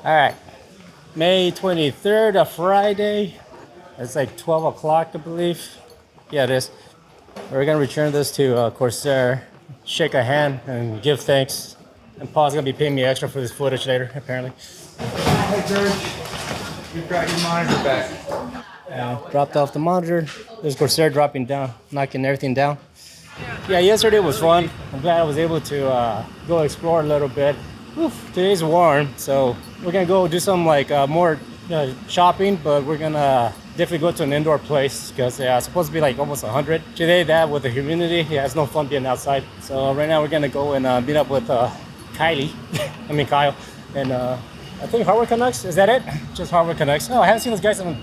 All right, May 23rd, a Friday. It's like 12 o'clock, I believe. Yeah, it is. We're gonna return this to Corsair, shake a hand and give thanks. And Paul's gonna be paying me extra for this footage later, apparently. Hey George, you brought your monitor back. Dropped off the monitor. There's Corsair dropping down, knocking everything down. Yeah, yesterday was fun. I'm glad I was able to go explore a little bit. Oof, today's warm, so we're gonna go do some like more shopping, but we're gonna definitely go to an indoor place because it's supposed to be like almost 100 today. That with the humidity, yeah, it's no fun being outside. So right now we're gonna go and meet up with Kyle, and I think Hardware Connects. Is that it? Just Hardware Connects. Oh, I haven't seen those guys in.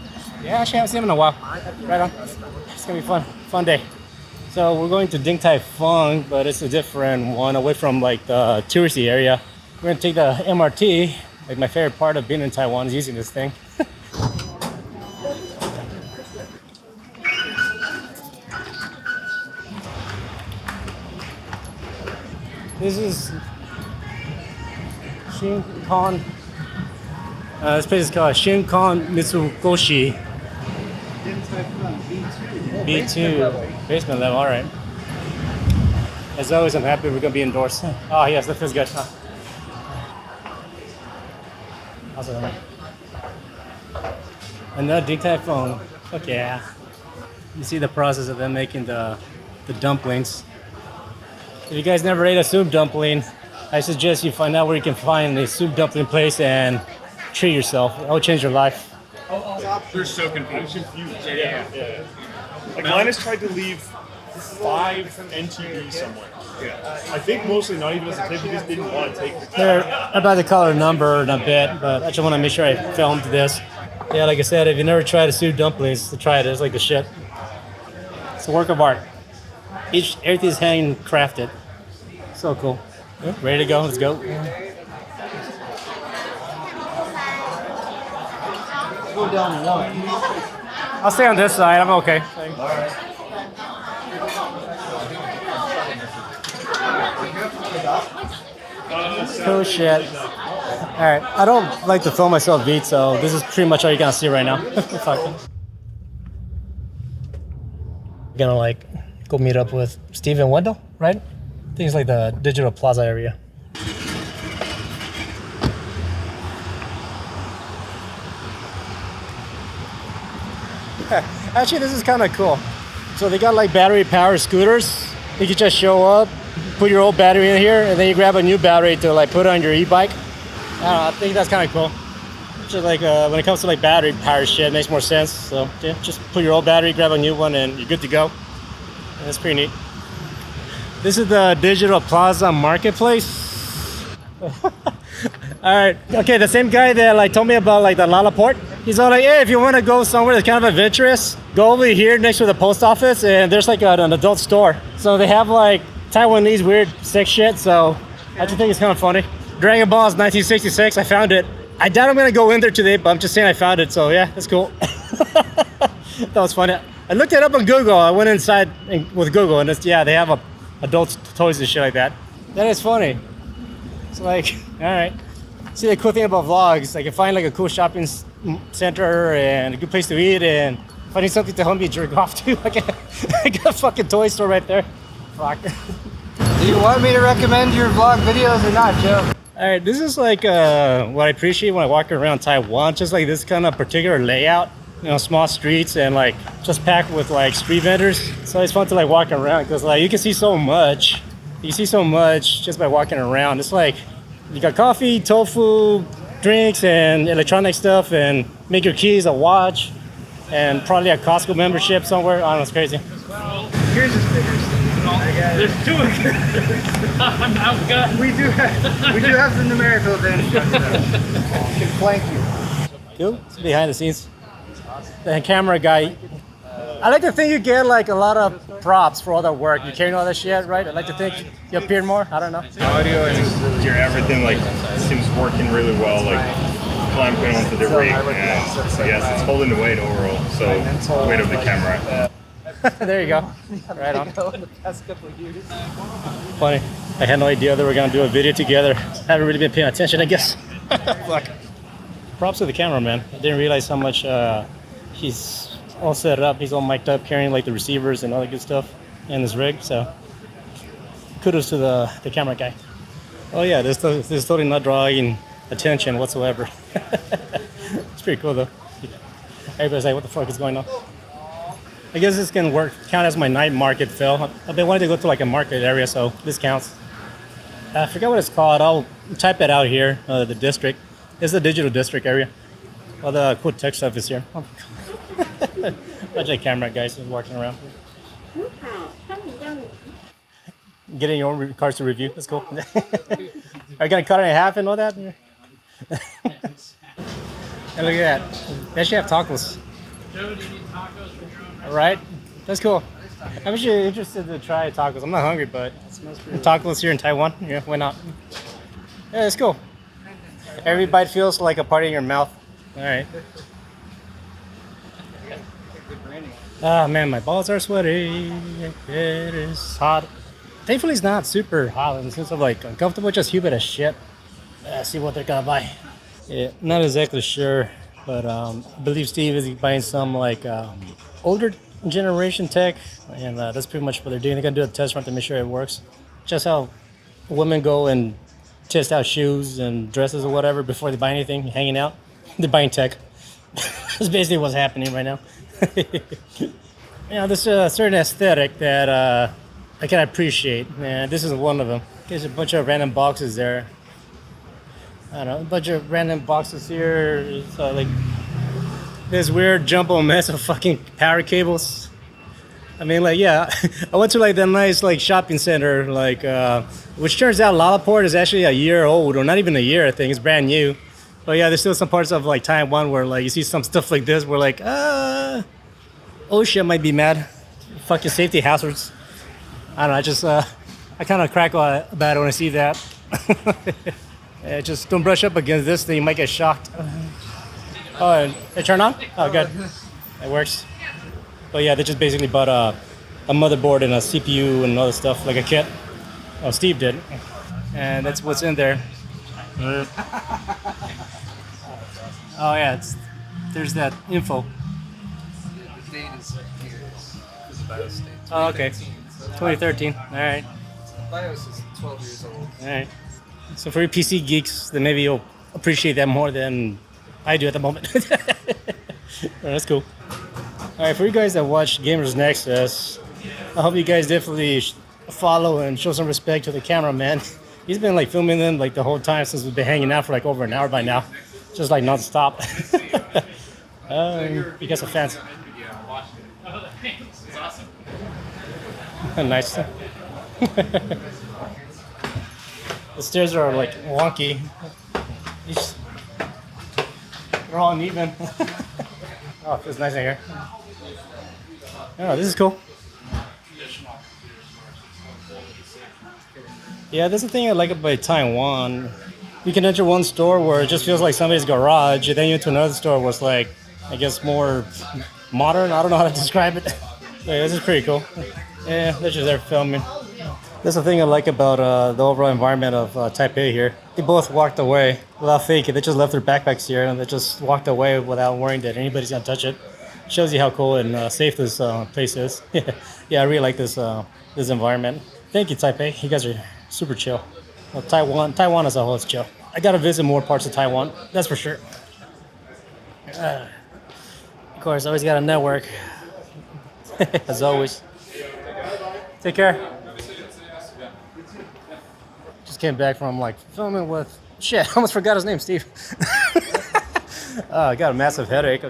Yeah, actually, I haven't seen them in a while. Right on. It's gonna be fun day. So we're going to Din Tai Fung, but it's a different one, away from like the touristy area. We're gonna take the MRT. Like my favorite part of being in Taiwan is using this thing. This is Shinkan. This place is called Shinkan Mitsugoshi. B2. Basement level, alright. As always, I'm happy we're gonna be indoors. Oh yes, that feels good. Awesome. Another Din Tai Fung. Fuck yeah. You see the process of them making the dumplings. If you guys never ate a soup dumpling, I suggest you find out where you can find a soup dumpling place and treat yourself. It will change your life. They're so confused. Yeah. Like Linus tried to leave 5 NTB somewhere. Yeah. I think mostly not even as a tip, he just didn't want to take the They're about to call her number in a bit, but I just want to make sure I filmed this. Yeah, like I said, if you never tried a soup dumplings, try it. It's like the shit. It's a work of art. Everything's handcrafted. So cool. Yeah, ready to go? Let's go. Go down one. I'll stay on this side. I'm okay. All right. Cool shit. Alright, I don't like to film myself beat, so this is pretty much all you're gonna see right now. Fuck it. Gonna like go meet up with Steve and Wendell, right? I think it's like the Digital Plaza area. Actually, this is kind of cool. So they got like battery powered scooters. You can just show up, put your old battery in here, and then you grab a new battery to like put on your e-bike. I don't know, I think that's kind of cool. Just like when it comes to like battery powered shit, it makes more sense. So yeah, just put your old battery, grab a new one, and you're good to go. And that's pretty neat. This is the Digital Plaza Marketplace. All right, okay, the same guy that like told me about like the Lalaport. He's all like, hey, if you want to go somewhere that's kind of adventurous, go over here next to the post office, and there's like an adult store. So they have like Taiwanese weird sex shit. So I just think it's kind of funny. Dragon Ball is 1966. I found it. I doubt I'm gonna go in there today, but I'm just saying I found it. So yeah, that's cool. That was funny. I looked it up on Google. I went inside with Google, and yeah, they have adult toys and shit like that. That is funny. It's like, all right. See, the cool thing about vlogs, like, I find like a cool shopping center and a good place to eat, and finding something to help me jerk off to. I got a fucking toy store right there. Fuck. Do you want me to recommend your vlog videos or not, Joe? All right, this is like what I appreciate when I walk around Taiwan. Just like this kind of particular layout. You know, small streets and like just packed with like street vendors. So it's fun to like walk around because like you can see so much. You see so much just by walking around. It's like you got coffee, tofu, drinks, and electronic stuff, and make your keys, a watch, and probably a Costco membership somewhere. I don't know, it's crazy. Here's the stickers. There's 2 of them. We do have some numerical advantage. Can flank you. Cool. It's behind the scenes. The camera guy. I like to think you get like a lot of props for all that work. You carrying all that shit, right? I like to think you appear more. I don't know. Audio and your everything like seems working really well. Like clamping onto the rig, and yes, it's holding the weight overall. So weight of the camera. There you go. Right on. Funny. I had no idea that we were gonna do a video together. I haven't really been paying attention, I guess. Fuck. props to the cameraman. I didn't realize how much he's all set up. He's all mic'd up, carrying like the receivers and all that good stuff in his rig. So kudos to the camera guy. Oh yeah, this is totally not drawing attention whatsoever. It's pretty cool though. Everybody's like, what the fuck is going on? I guess this can count as my night market, Phil. I've been wanting to go to like a market area, so this counts. I forget what it's called. I'll type it out here, the district. It's the digital district area. All the cool tech stuff is here. Bunch of camera guys just walking around. Getting your own cars to review. That's cool. Are you gonna cut it in half and all that? And look at that. They actually have tacos. All right, that's cool. I'm actually interested to try tacos. I'm not hungry, but tacos here in Taiwan. Yeah, why not? Yeah, it's cool. Every bite feels like a party in your mouth. All right. Ah man, my balls are sweaty. It is hot. Thankfully, it's not super hot in the sense of like uncomfortable, just humid as shit. See what they're gonna buy. Yeah, not exactly sure, but I believe Steve is buying some like older generation tech, and that's pretty much what they're doing. They're gonna do a test run to make sure it works. Just how women go and test out shoes and dresses or whatever before they buy anything, hanging out. They're buying tech. That's basically what's happening right now. You know, there's a certain aesthetic that I can appreciate, and this is one of them. There's a bunch of random boxes there. I don't know, a bunch of random boxes here. So like this weird jumbo mess of fucking power cables. I mean, like, yeah, I went to like that nice like shopping center, like which turns out Lalaport is actually a year old, or not even a year. I think it's brand new. But yeah, there's still some parts of like Taiwan where like you see some stuff like this, where like, OSHA might be mad. Fucking safety hazards. I don't know. I kind of crack about it when I see that. Yeah, just don't brush up against this thing, you might get shocked. Oh, it turned on? Oh, good. It works. But yeah, they just basically bought a motherboard and a CPU and other stuff, like a kit. Oh, Steve did. And that's what's in there. Oh yeah, there's that info. The date is here. This is BIOS date. Oh, okay. 2013. All right. BIOS is 12 years old. All right. So for you PC geeks, then maybe you'll appreciate that more than I do at the moment. Oh, that's cool. All right, for you guys that watch Gamers Nexus, I hope you guys definitely follow and show some respect to the cameraman. He's been like filming them like the whole time since we've been hanging out for like over an hour by now, just like non-stop. You guys are fans. Nice. The stairs are like wonky. They're all uneven. Oh, it feels nice in here. Oh, this is cool. Yeah, that's the thing I like about Taiwan. You can enter one store where it just feels like somebody's garage, and then you enter another store where it's like, I guess, more modern. I don't know how to describe it. Yeah, this is pretty cool. Yeah, they're just there filming. That's the thing I like about the overall environment of Taipei here. They both walked away without thinking. They just left their backpacks here and they just walked away without worrying that anybody's gonna touch it. Shows you how cool and safe this place is. Yeah, I really like this this environment. Thank you, Taipei. You guys are super chill. Well, Taiwan as a whole is chill. I gotta visit more parts of Taiwan, that's for sure. Of course, always got a network. As always. Take care. Just came back from like filming with shit. I almost forgot his name, Steve. I got a massive headache,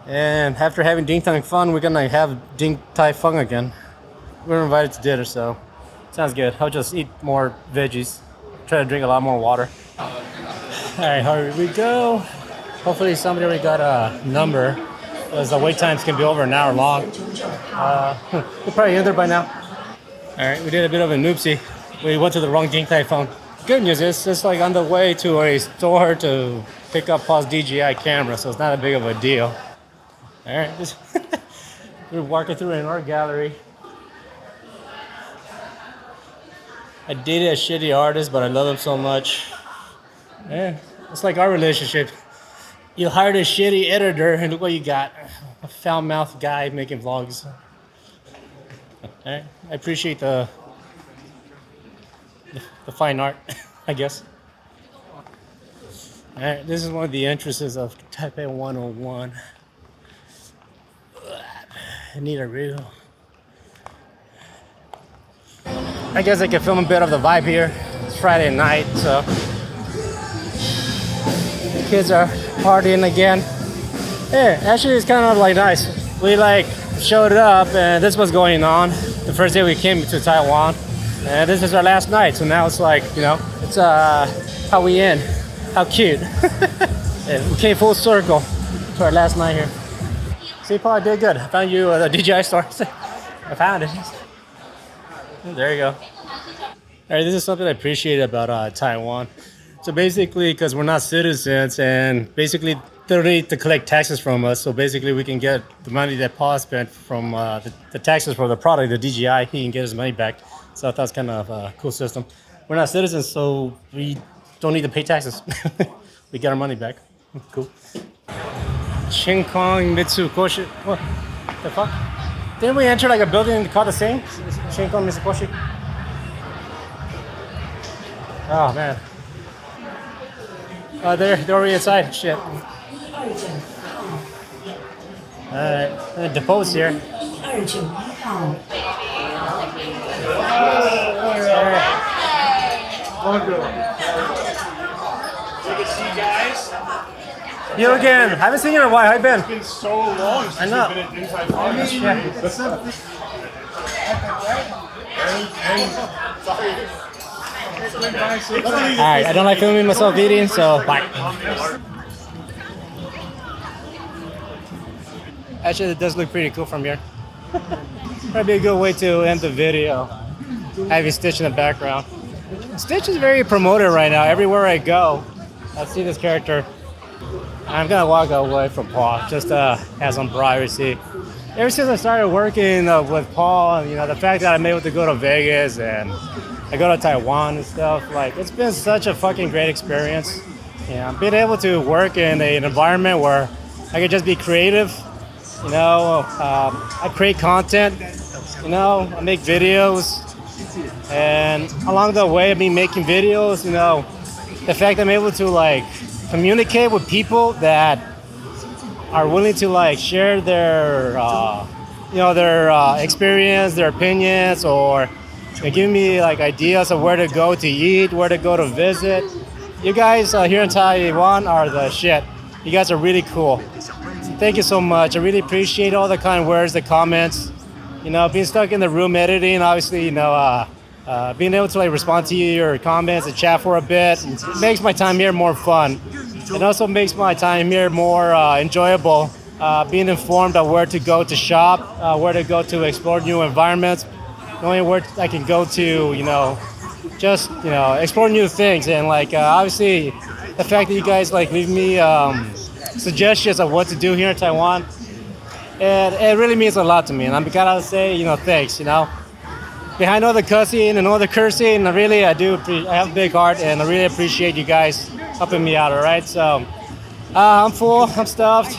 and after having Ding Tai Fung, we're gonna have Ding Tai Fung again. We're invited to dinner, so sounds good. I'll just eat more veggies. Try to drink a lot more water. All right, here we go. Hopefully somebody already got a number, because the wait times can be over an hour long. We'll probably end there by now. All right, we did a bit of a noopsie. We went to the wrong Ding Tai Fung. Good news is it's like on the way to a store to pick up Paul's DJI camera, so it's not a big of a deal. All right, we're walking through an art gallery. I dated a shitty artist, but I love him so much. Yeah, it's like our relationship. You hired a shitty editor, and look what you got. A foul-mouthed guy making vlogs. Alright, I appreciate the fine art, I guess. Alright, this is one of the entrances of Taipei 101. I need a reel. I guess I can film a bit of the vibe here. It's Friday night, so the kids are partying again. Hey, actually it's kind of like nice. We like showed up and this was going on the first day we came to Taiwan. And this is our last night, so now it's like, you know, it's how we end. How cute. Yeah, we came full circle to our last night here. See, Paul, I did good. I found you the DJI store. I found it. There you go. All right, this is something I appreciate about Taiwan. So basically, because we're not citizens, and basically they don't need to collect taxes from us. So basically, we can get the money that Paul spent from the taxes for the product, the DJI. He can get his money back. So I thought it's kind of a cool system. We're not citizens, so we don't need to pay taxes. We get our money back. Cool. Shinkong Mitsukoshi. What the fuck? Didn't we enter like a building called the same? Shinkong Mitsukoshi. Oh man. They're already inside. Shit. Alright, depose here. Guys, You again. I haven't seen you in a while. How you been? it's been so long since I know. we've been in Taiwan. Alright, I don't like filming myself eating, so bye. Actually, it does look pretty cool from here. Probably a good way to end the video. Having Stitch in the background. Stitch is very promoted right now. Everywhere I go, I see this character. I'm gonna walk away from Paul just to have some privacy. Ever since I started working with Paul, you know, the fact that I'm able to go to Vegas and I go to Taiwan and stuff, like it's been such a fucking great experience. Yeah, being able to work in an environment where I can just be creative. You know, I create content. You know, I make videos, and along the way of me making videos, you know, the fact I'm able to like communicate with people that are willing to like share their, you know, their experience, their opinions, or they give me like ideas of where to go to eat, where to go to visit. You guys here in Taiwan are the shit. You guys are really cool. So thank you so much. I really appreciate all the kind words, the comments. You know, being stuck in the room editing, obviously, you know, being able to like respond to your comments and chat for a bit makes my time here more fun. It also makes my time here more enjoyable. Being informed of where to go to shop, where to go to explore new environments, knowing where I can go to, you know, just, you know, explore new things. And like obviously the fact that you guys like leave me suggestions of what to do here in Taiwan, it really means a lot to me. And I'm gotta say, you know, thanks, you know. Behind all the cussing and all the cursing, I have a big heart, and I really appreciate you guys helping me out, all right? So I'm full, I'm stuffed.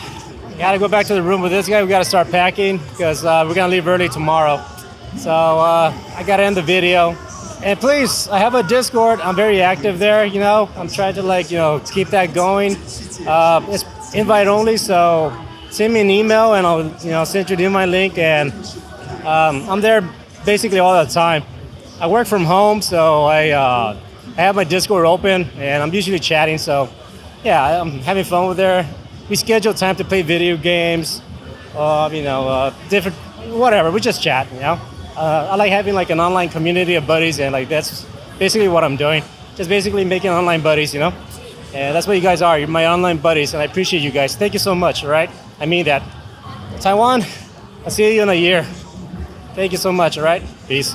Gotta go back to the room with this guy. We gotta start packing because we're gonna leave early tomorrow. So I gotta end the video. And please, I have a Discord. I'm very active there, you know. I'm trying to like, you know, keep that going. It's invite only, so send me an email and I'll, you know, send you the invite link, and I'm there basically all the time. I work from home, so I have my Discord open and I'm usually chatting, so yeah, I'm having fun with there. We schedule time to play video games, you know, different, whatever, we just chat, you know. I like having like an online community of buddies, and like that's basically what I'm doing. Just basically making online buddies, you know. And that's what you guys are, you're my online buddies, and I appreciate you guys. Thank you so much, all right? I mean that. Taiwan, I'll see you in a year. Thank you so much, all right? Peace.